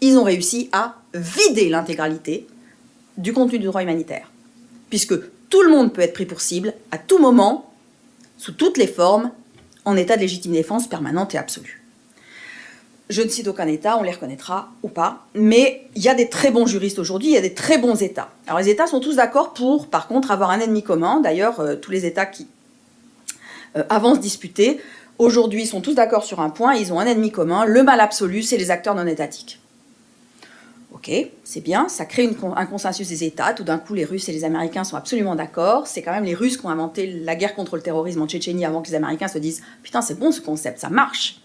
ils ont réussi à vider l'intégralité du contenu du droit humanitaire. Puisque tout le monde peut être pris pour cible, à tout moment, sous toutes les formes, en état de légitime défense permanente et absolue. Je ne cite aucun État, on les reconnaîtra ou pas, mais il y a des très bons juristes aujourd'hui, il y a des très bons États. Alors les États sont tous d'accord pour, par contre, avoir un ennemi commun. D'ailleurs, tous les États qui avancent disputés, aujourd'hui, sont tous d'accord sur un point, ils ont un ennemi commun, le mal absolu, c'est les acteurs non étatiques. Ok, c'est bien, ça crée un consensus des États, tout d'un coup les Russes et les Américains sont absolument d'accord, c'est quand même les Russes qui ont inventé la guerre contre le terrorisme en Tchétchénie avant que les Américains se disent « Putain, c'est bon ce concept, ça marche !»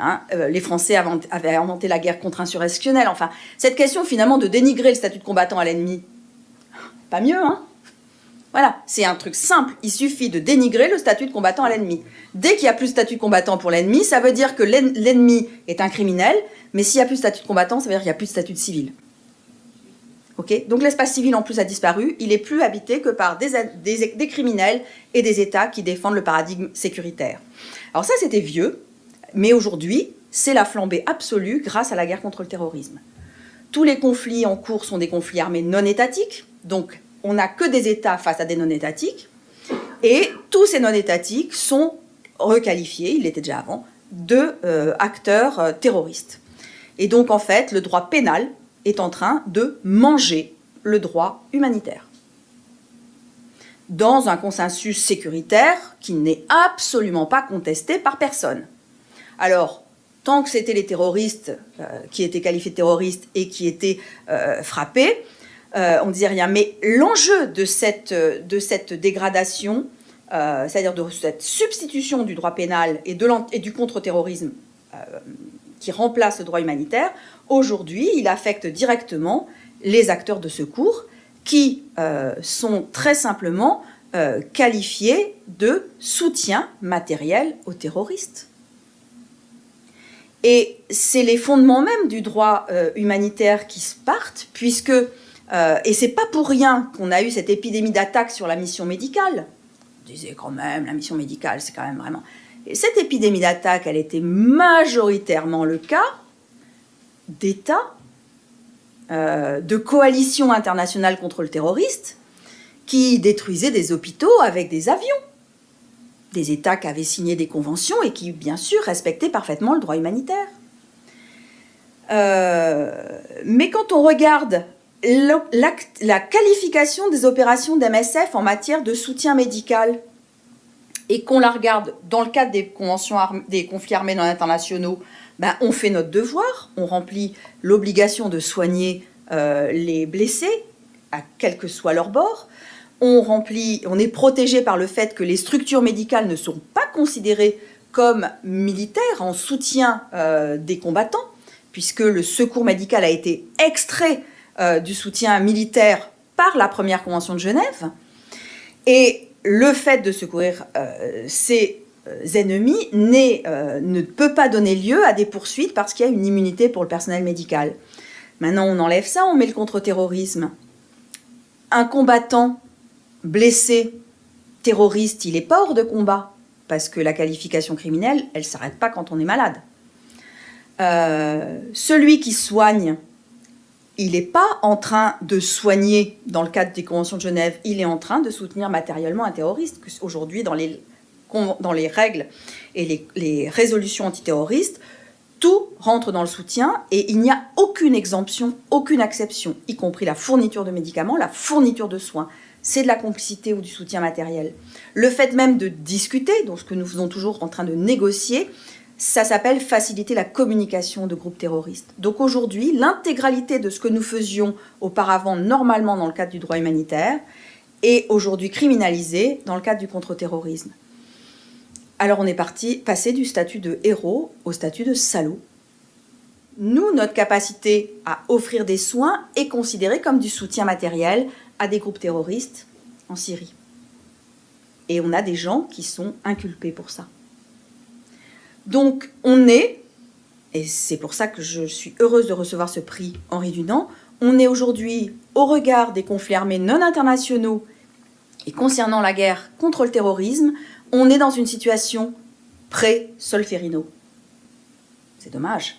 Hein, les Français avaient inventé la guerre contre-insurrectionnelle. Enfin, cette question finalement de dénigrer le statut de combattant à l'ennemi, pas mieux, hein? Voilà, c'est un truc simple. Il suffit de dénigrer le statut de combattant à l'ennemi. Dès qu'il n'y a plus de statut de combattant pour l'ennemi, ça veut dire que l'ennemi est un criminel, mais s'il n'y a plus de statut de combattant, ça veut dire qu'il n'y a plus de statut de civil. Okay, donc l'espace civil en plus a disparu, il n'est plus habité que par des criminels et des États qui défendent le paradigme sécuritaire. Alors ça c'était vieux, mais aujourd'hui c'est la flambée absolue grâce à la guerre contre le terrorisme. Tous les conflits en cours sont des conflits armés non étatiques, donc on n'a que des États face à des non étatiques, et tous ces non étatiques sont requalifiés, ils l'étaient déjà avant, de acteurs terroristes. Et donc en fait le droit pénal est en train de manger le droit humanitaire. Dans un consensus sécuritaire qui n'est absolument pas contesté par personne. Alors, tant que c'était les terroristes qui étaient qualifiés de terroristes et qui étaient frappés, on ne disait rien. Mais l'enjeu de cette dégradation, c'est-à-dire de cette substitution du droit pénal et du contre-terrorisme qui remplace le droit humanitaire, aujourd'hui, il affecte directement les acteurs de secours qui sont très simplement qualifiés de soutien matériel aux terroristes. Et c'est les fondements même du droit humanitaire qui se partent, puisque, et c'est pas pour rien qu'on a eu cette épidémie d'attaques sur la mission médicale. On disait quand même, la mission médicale, c'est quand même vraiment... Et cette épidémie d'attaque, elle était majoritairement le cas d'États, de coalitions internationales contre le terroriste, qui détruisaient des hôpitaux avec des avions. Des États qui avaient signé des conventions et qui, bien sûr, respectaient parfaitement le droit humanitaire. Mais quand on regarde la qualification des opérations d'MSF en matière de soutien médical, et qu'on la regarde dans le cadre des conventions des conflits armés non internationaux, ben, on fait notre devoir, on remplit l'obligation de soigner les blessés, à quel que soit leur bord. On est protégé par le fait que les structures médicales ne sont pas considérées comme militaires en soutien des combattants, puisque le secours médical a été extrait du soutien militaire par la première convention de Genève. Et le fait de secourir ces ennemis ne peut pas donner lieu à des poursuites parce qu'il y a une immunité pour le personnel médical. Maintenant, on enlève ça, on met le contre-terrorisme. Un combattant blessé, terroriste, il n'est pas hors de combat parce que la qualification criminelle, elle ne s'arrête pas quand on est malade. Celui qui soigne, il n'est pas en train de soigner dans le cadre des conventions de Genève, il est en train de soutenir matériellement un terroriste. Aujourd'hui, dans les règles et les résolutions antiterroristes, tout rentre dans le soutien et il n'y a aucune exemption, aucune exception, y compris la fourniture de médicaments, la fourniture de soins. C'est de la complicité ou du soutien matériel. Le fait même de discuter, donc ce que nous faisons toujours en train de négocier, ça s'appelle faciliter la communication de groupes terroristes. Donc aujourd'hui, l'intégralité de ce que nous faisions auparavant normalement dans le cadre du droit humanitaire est aujourd'hui criminalisée dans le cadre du contre-terrorisme. Alors on est passé du statut de héros au statut de salaud. Nous, notre capacité à offrir des soins est considérée comme du soutien matériel à des groupes terroristes en Syrie. Et on a des gens qui sont inculpés pour ça. Donc on est, et c'est pour ça que je suis heureuse de recevoir ce prix Henri Dunant, on est aujourd'hui, au regard des conflits armés non internationaux et concernant la guerre contre le terrorisme, on est dans une situation pré-Solferino. C'est dommage.